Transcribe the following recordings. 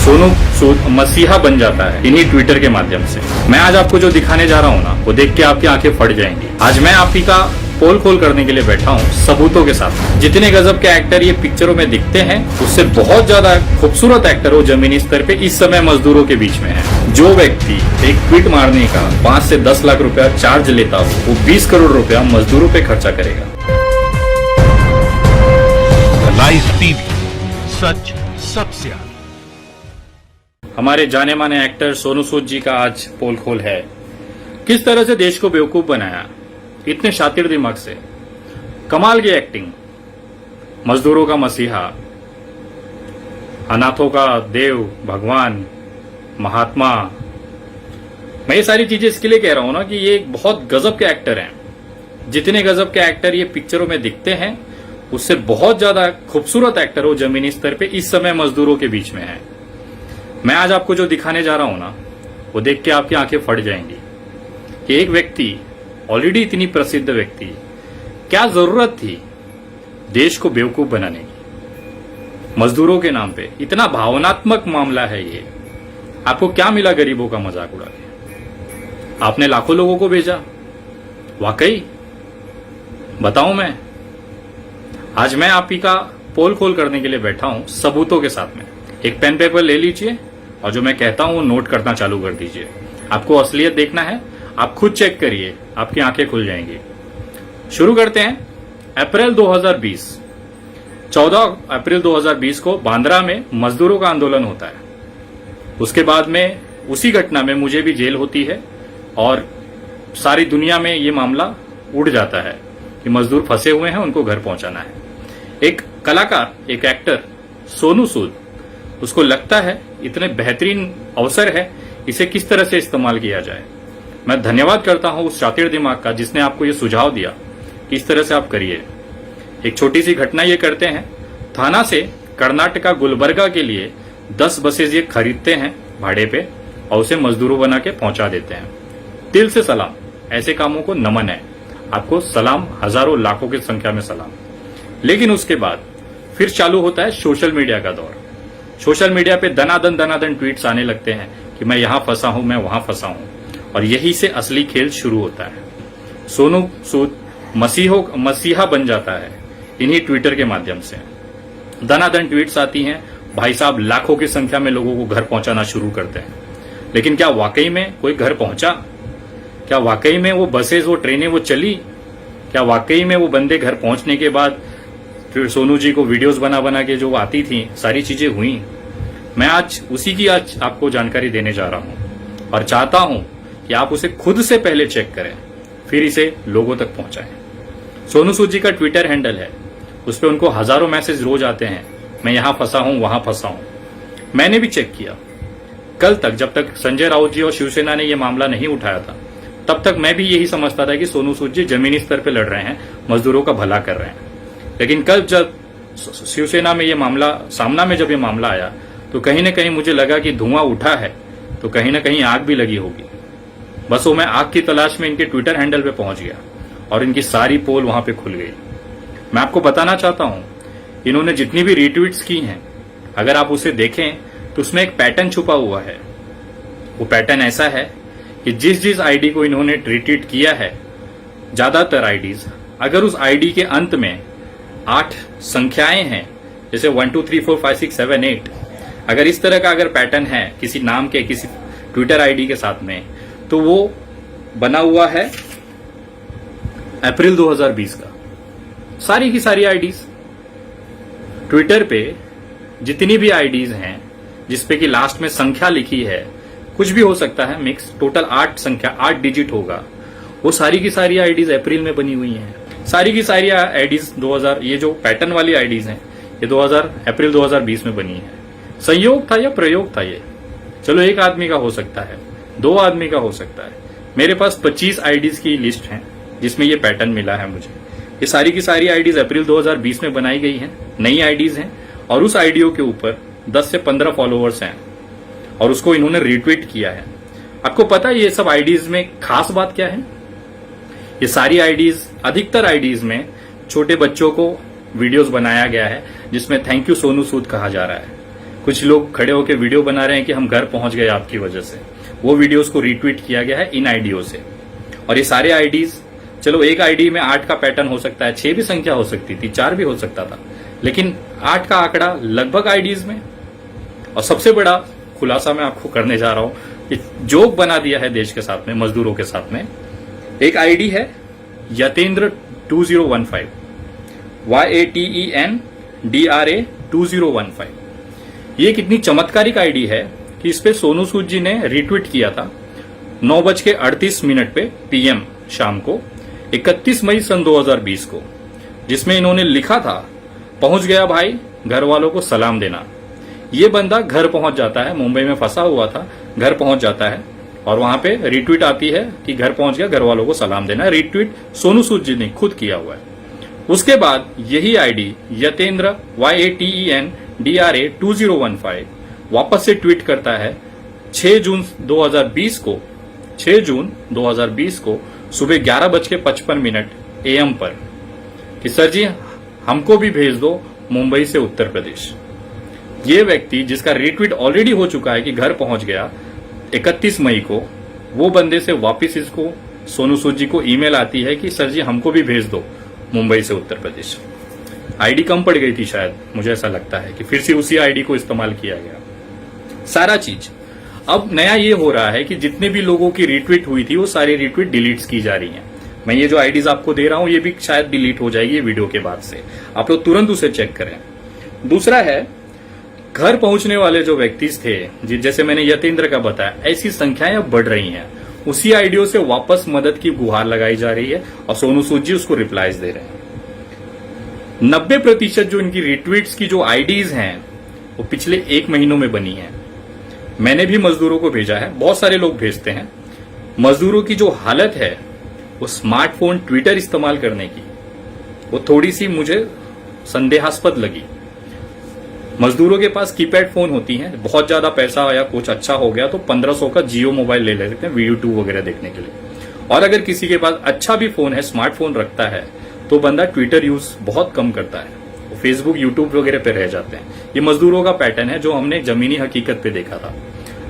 सोनू सूद मसीहा बन जाता है इन्हीं ट्विटर के माध्यम से। मैं आज आपको जो दिखाने जा रहा हूँ ना, वो देख के आपकी आंखें फट जाएंगी। आज मैं आप ही का पोल खोल करने के लिए बैठा हूँ सबूतों के साथ। जितने गजब के एक्टर ये पिक्चरों में दिखते हैं, उससे बहुत ज्यादा खूबसूरत एक्टर वो जमीनी स्तर पे इस समय मजदूरों के बीच में है। जो व्यक्ति एक ट्वीट मारने का 5 से 10 लाख रुपया चार्ज लेता हो, वो 20 करोड़ रुपया मजदूरों पे खर्चा करेगा। लाइव टीवी, सच सबसे आगे। हमारे जाने माने एक्टर सोनू सूद जी का आज पोल खोल है। किस तरह से देश को बेवकूफ बनाया, इतने शातिर दिमाग से, कमाल की एक्टिंग, मजदूरों का मसीहा, अनाथों का देव, भगवान, महात्मा। मैं ये सारी चीजें इसके लिए कह रहा हूं ना कि ये एक बहुत गजब के एक्टर हैं। जितने गजब के एक्टर ये पिक्चरों में दिखते हैं, उससे बहुत ज्यादा खूबसूरत एक्टर वो जमीनी स्तर पे इस समय मजदूरों के बीच में है। मैं आज आपको जो दिखाने जा रहा हूं ना, वो देख के आपकी आंखें फट जाएंगी कि एक व्यक्ति, ऑलरेडी इतनी प्रसिद्ध व्यक्ति, क्या जरूरत थी देश को बेवकूफ बनाने की मजदूरों के नाम पे। इतना भावनात्मक मामला है ये। आपको क्या मिला गरीबों का मजाक उड़ा के? आपने लाखों लोगों को भेजा, वाकई बताऊं मैं? आज मैं आप ही का पोल खोल करने के लिए बैठा हूं सबूतों के साथ में। एक पेन पेपर ले लीजिए और जो मैं कहता हूं वो नोट करना चालू कर दीजिए। आपको असलियत देखना है, आप खुद चेक करिए, आपकी आंखें खुल जाएंगी। शुरू करते हैं। अप्रैल 2020, 14 अप्रैल 2020 को बांद्रा में मजदूरों का आंदोलन होता है। उसके बाद में उसी घटना में मुझे भी जेल होती है और सारी दुनिया में ये मामला उड़ जाता है कि मजदूर फंसे हुए हैं, उनको घर पहुंचाना है। एक कलाकार, एक एक्टर सोनू सूद, उसको लगता है इतने बेहतरीन अवसर है, इसे किस तरह से इस्तेमाल किया जाए। मैं धन्यवाद करता हूं उस शातिर दिमाग का जिसने आपको ये सुझाव दिया कि इस तरह से आप करिए। एक छोटी सी घटना ये करते हैं। थाना से कर्नाटका गुलबर्गा के लिए 10 बसेज ये खरीदते हैं भाड़े पे और उसे मजदूरों बना के पहुंचा देते हैं। दिल से सलाम, ऐसे कामों को नमन है। आपको सलाम, हजारों लाखों की संख्या में सलाम। लेकिन उसके बाद फिर चालू होता है सोशल मीडिया का दौर। सोशल मीडिया पे दनादन ट्वीट्स आने लगते हैं कि मैं यहां फंसा हूं, मैं वहां फंसा हूं, और यही से असली खेल शुरू होता है। सोनू सूद मसीहा बन जाता है इन्हीं ट्विटर के माध्यम से। दनादन ट्वीट्स आती हैं, भाई साहब लाखों की संख्या में लोगों को घर पहुंचाना शुरू करते हैं। लेकिन क्या वाकई में कोई घर पहुंचा? क्या वाकई में वो बसेस, वो ट्रेनें वो चली? क्या वाकई में वो बंदे घर पहुंचने के बाद फिर सोनू जी को वीडियोस बना बना के जो आती थी, सारी चीजें हुई? मैं आज उसी की आपको जानकारी देने जा रहा हूं और चाहता हूं कि आप उसे खुद से पहले चेक करें, फिर इसे लोगों तक पहुंचाएं। सोनू सूद जी का ट्विटर हैंडल है, उस पर उनको हजारों मैसेज रोज आते हैं, मैं यहां फंसा हूं, वहां फंसा हूं। मैंने भी चेक किया। कल तक, जब तक संजय राउत जी और शिवसेना ने यह मामला नहीं उठाया था, तब तक मैं भी यही समझता था कि सोनू सूद जी जमीनी स्तर पर लड़ रहे हैं, मजदूरों का भला कर रहे हैं। लेकिन कल जब शिवसेना में ये मामला सामना में जब ये मामला आया, तो कहीं ना कहीं मुझे लगा कि धुआं उठा है तो कहीं ना कहीं आग भी लगी होगी। बस वो मैं आग की तलाश में इनके ट्विटर हैंडल पे पहुंच गया और इनकी सारी पोल वहां पे खुल गई। मैं आपको बताना चाहता हूं, इन्होंने जितनी भी रीट्वीट्स की हैं, अगर आप उसे देखें तो उसमें एक पैटर्न छुपा हुआ है। वो पैटर्न ऐसा है कि जिस आईडी को इन्होंने रिट्वीट किया है, ज्यादातर आईडीज, अगर उस आईडी के अंत में 8 संख्याएं हैं, जैसे 1 2 3 4 5 6 7 8, अगर इस तरह का अगर पैटर्न है किसी नाम के, किसी ट्विटर आईडी के साथ में, तो वो बना हुआ है अप्रैल 2020 का। सारी की सारी आईडीज ट्विटर पे, जितनी भी आईडीज हैं जिसपे कि लास्ट में संख्या लिखी है, कुछ भी हो सकता है, मिक्स, टोटल 8 संख्या, 8 डिजिट होगा, वो सारी की सारी आईडीज अप्रैल में बनी हुई हैं। सारी की सारी आईडीज 2000, ये जो पैटर्न वाली आईडीज हैं, ये अप्रैल 2020 में बनी है। संयोग था या प्रयोग था ये? चलो, एक आदमी का हो सकता है, 2 आदमी का हो सकता है। मेरे पास 25 आईडीज की लिस्ट है जिसमें ये पैटर्न मिला है मुझे। ये सारी की सारी आईडीज अप्रैल 2020 में बनाई गई हैं, नई आईडीज हैं, और उस आईडियो के ऊपर 10 से 15 फॉलोअर्स हैं और उसको इन्होंने रिट्वीट किया है। आपको पता है ये सब आईडीज में खास बात क्या है? ये सारी आईडीज, अधिकतर आईडीज में छोटे बच्चों को वीडियोस बनाया गया है जिसमें थैंक यू सोनू सूद कहा जा रहा है। कुछ लोग खड़े होकर वीडियो बना रहे हैं कि हम घर पहुंच गए आपकी वजह से। वो वीडियोस को रीट्वीट किया गया है इन आईडियो से। और ये सारे आईडीज, चलो एक आईडी में 8 का पैटर्न हो सकता है, 6 भी संख्या हो सकती थी, 4 भी हो सकता था, लेकिन 8 का आंकड़ा लगभग आईडीज में। और सबसे बड़ा खुलासा मैं आपको करने जा रहा हूं कि जोक बना दिया है देश के साथ में, मजदूरों के साथ में। एक आईडी है यतेंद्र 2015, YATENDRA 2015। ये कितनी चमत्कारिक आईडी है कि इस पे सोनू सूद जी ने रिट्वीट किया था 9:38 पे PM शाम को 31 मई सन 2020 को, जिसमें इन्होंने लिखा था, पहुंच गया भाई, घर वालों को सलाम देना। ये बंदा घर पहुंच जाता है, मुंबई में फंसा हुआ था, घर पहुंच जाता है और वहां पे रिट्वीट आती है कि घर पहुंच गया, घर वालों को सलाम देना। रिट्वीट सोनू सूद जी ने खुद किया हुआ है। उसके बाद यही आईडी यतेंद्र YATENDRA 2015 वापस से ट्वीट करता है 6 जून 2020 को सुबह 11:55 AM पर कि सर जी हमको भी भेज दो मुंबई से उत्तर प्रदेश। ये व्यक्ति जिसका रिट्वीट ऑलरेडी हो चुका है कि घर पहुंच गया 31 मई को, वो बंदे से वापस इसको सोनू सूद जी को ईमेल आती है कि सर जी हमको भी भेज दो मुंबई से उत्तर प्रदेश। आईडी कम पड़ गई थी शायद, मुझे ऐसा लगता है कि फिर से उसी आईडी को इस्तेमाल किया गया सारा चीज। अब नया ये हो रहा है कि जितने भी लोगों की रिट्वीट हुई थी वो सारी रिट्वीट डिलीट की जा रही हैं। मैं ये जो आईडीज आपको दे रहा हूं ये भी शायद डिलीट हो जाएगी वीडियो के बाद से, आप लोग तुरंत उसे चेक करें। दूसरा है, घर पहुंचने वाले जो व्यक्ति थे, जैसे मैंने यतेंद्र का बताया, ऐसी संख्याएं अब बढ़ रही हैं। उसी आईडियो से वापस मदद की गुहार लगाई जा रही है और सोनू सूद जी उसको रिप्लाईज दे रहे हैं। 90% जो इनकी रिट्वीट्स की जो आईडीज हैं वो पिछले 1 महीनों में बनी है। मैंने भी मजदूरों को भेजा है, बहुत सारे लोग भेजते हैं। मजदूरों की जो हालत है वो स्मार्टफोन ट्विटर इस्तेमाल करने की, वो थोड़ी सी मुझे संदेहास्पद लगी। मजदूरों के पास कीपैड फोन होती हैं, बहुत ज्यादा पैसा या कुछ अच्छा हो गया तो 1500 का जियो मोबाइल ले लेते हैं यूट्यूब वगैरह देखने के लिए। और अगर किसी के पास अच्छा भी फोन है, स्मार्टफोन रखता है, तो बंदा ट्विटर यूज बहुत कम करता है, फेसबुक यूट्यूब वगैरह पे रह जाते हैं। ये मजदूरों का पैटर्न है जो हमने जमीनी हकीकत पे देखा था।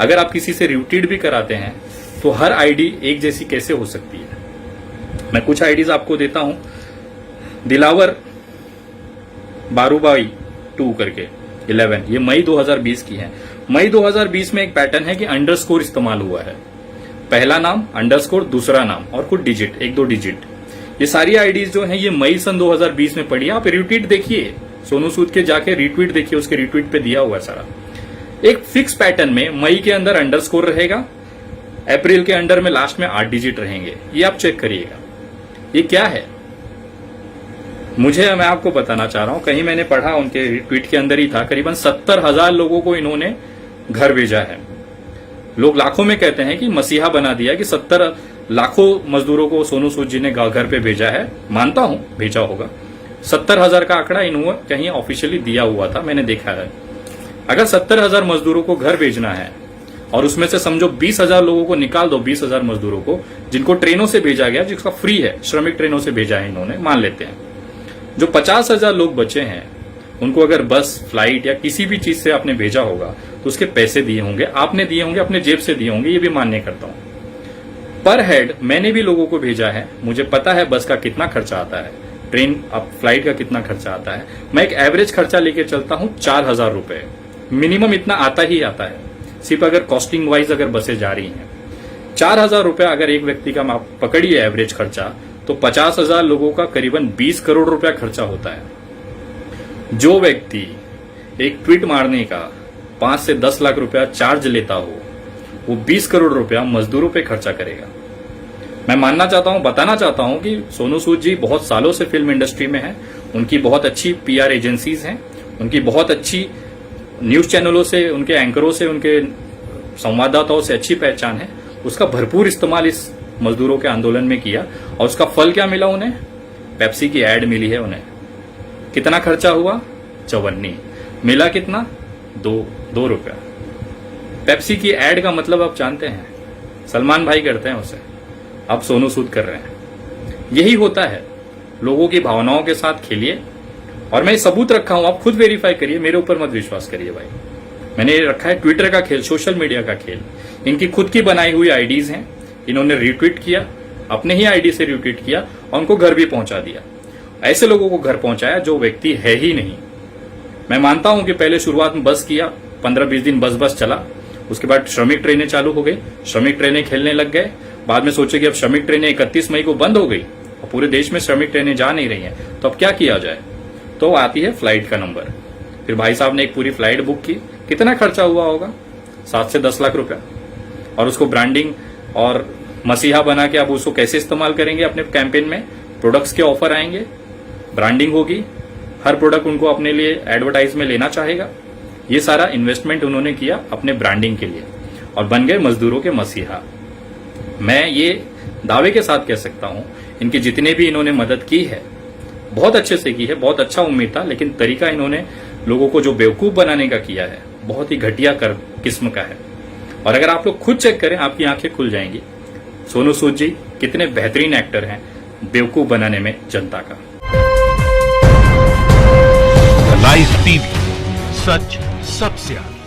अगर आप किसी से रिट्वीट भी कराते हैं तो हर आईडी एक जैसी कैसे हो सकती है। मैं कुछ आईडीज आपको देता हूं। दिलावर बारूबाई 2 करके 11, ये मई 2020 की है। मई 2020 में एक पैटर्न है कि अंडरस्कोर इस्तेमाल हुआ है, पहला नाम अंडरस्कोर दूसरा नाम और कुछ डिजिट, 1-2 डिजिट। ये सारी आईडीज जो हैं ये मई सन 2020 में पड़ी है। आप रिट्वीट देखिए, सोनू सूद के जाके रिट्वीट देखिए, उसके रिट्वीट पे दिया हुआ है सारा। एक फिक्स पैटर्न में मई के अंदर अंडरस्कोर रहेगा, अप्रैल के अंडर में लास्ट में 8 डिजिट रहेंगे। ये आप चेक करिएगा। ये क्या है मैं आपको बताना चाह रहा हूं, कहीं मैंने पढ़ा, उनके ट्वीट के अंदर ही था, करीबन 70,000 लोगों को इन्होंने घर भेजा है। लोग लाखों में कहते हैं कि मसीहा बना दिया कि 70 लाखों मजदूरों को सोनू सूद जी ने घर पे भेजा है। मानता हूं भेजा होगा। 70,000 का आंकड़ा इन्होंने कहीं ऑफिशियली दिया हुआ था, मैंने देखा है। अगर 70,000 मजदूरों को घर भेजना है और उसमें से समझो 20,000 लोगों को निकाल दो, 20,000 मजदूरों को जिनको ट्रेनों से भेजा गया, जिसका फ्री है, श्रमिक ट्रेनों से भेजा है इन्होंने, मान लेते हैं। जो 50,000 लोग बचे हैं उनको अगर बस, फ्लाइट या किसी भी चीज से आपने भेजा होगा तो उसके पैसे दिए होंगे, आपने दिए होंगे, अपने जेब से दिए होंगे, ये भी मान्य करता हूं। पर हेड मैंने भी लोगों को भेजा है, मुझे पता है बस का कितना खर्चा आता है, ट्रेन अब फ्लाइट का कितना खर्चा आता है। मैं एक एवरेज खर्चा लेके चलता हूं 4,000 रुपए, मिनिमम इतना आता ही आता है, सिर्फ अगर कॉस्टिंग वाइज अगर बसें जा रही हैं। 4,000 रुपए अगर एक व्यक्ति का आप पकड़िए एवरेज खर्चा, तो 50,000 लोगों का करीबन 20 करोड़ रुपया खर्चा होता है। जो व्यक्ति एक ट्वीट मारने का 5 से 10 लाख रुपया चार्ज लेता हो, वो 20 करोड़ रुपया मजदूरों पे खर्चा करेगा। मैं मानना चाहता हूं, बताना चाहता हूं कि सोनू सूद जी बहुत सालों से फिल्म इंडस्ट्री में हैं, उनकी बहुत अच्छी PR एजेंसीज हैं, उनकी बहुत अच्छी न्यूज चैनलों से, उनके एंकरों से, उनके संवाददाताओं से अच्छी पहचान है। उसका भरपूर इस्तेमाल इस मजदूरों के आंदोलन में किया और उसका फल क्या मिला उन्हें? पेप्सी की एड मिली है उन्हें। कितना खर्चा हुआ? 54। मिला कितना? 2 रुपया। पेप्सी की एड का मतलब आप जानते हैं, सलमान भाई करते हैं उसे, अब सोनू सूद कर रहे हैं। यही होता है, लोगों की भावनाओं के साथ खेलिए। और मैं सबूत रखा हूं, आप खुद वेरीफाई करिए, मेरे ऊपर मत विश्वास करिए भाई। मैंने रखा है ट्विटर का खेल, सोशल मीडिया का खेल। इनकी खुद की बनाई हुई आईडीज हैं, इन्होंने रीट्वीट किया, अपने ही आईडी से रीट्वीट किया और उनको घर भी पहुंचा दिया। ऐसे लोगों को घर पहुंचाया जो व्यक्ति है ही नहीं। मैं मानता हूं कि पहले शुरुआत में बस किया, 15-20 दिन बस चला, उसके बाद श्रमिक ट्रेनें चालू हो गई, श्रमिक ट्रेनें खेलने लग गए। बाद में सोचे कि अब श्रमिक ट्रेनें 31 मई को बंद हो गई और पूरे देश में श्रमिक ट्रेनें जा नहीं रही हैं, तो अब क्या किया जाए? तो आती है फ्लाइट का नंबर। फिर भाई साहब ने एक पूरी फ्लाइट बुक की। कितना खर्चा हुआ होगा? 7 से 10 लाख रुपया। और उसको ब्रांडिंग और मसीहा बना के अब उसको कैसे इस्तेमाल करेंगे अपने कैंपेन में? प्रोडक्ट्स के ऑफर आएंगे, ब्रांडिंग होगी, हर प्रोडक्ट उनको अपने लिए एडवर्टाइज में लेना चाहेगा। ये सारा इन्वेस्टमेंट उन्होंने किया अपने ब्रांडिंग के लिए और बन गए मजदूरों के मसीहा। मैं ये दावे के साथ कह सकता हूं, इनकी जितने भी इन्होंने मदद की है बहुत अच्छे से की है, बहुत अच्छा उम्मीद था, लेकिन तरीका इन्होंने लोगों को जो बेवकूफ बनाने का किया है बहुत ही घटिया किस्म का है। और अगर आप लोग खुद चेक करें, आपकी आंखें खुल जाएंगी। सोनू सूद जी कितने बेहतरीन एक्टर हैं बेवकूफ बनाने में जनता का। लाइव टीवी, सच सबसे आगे।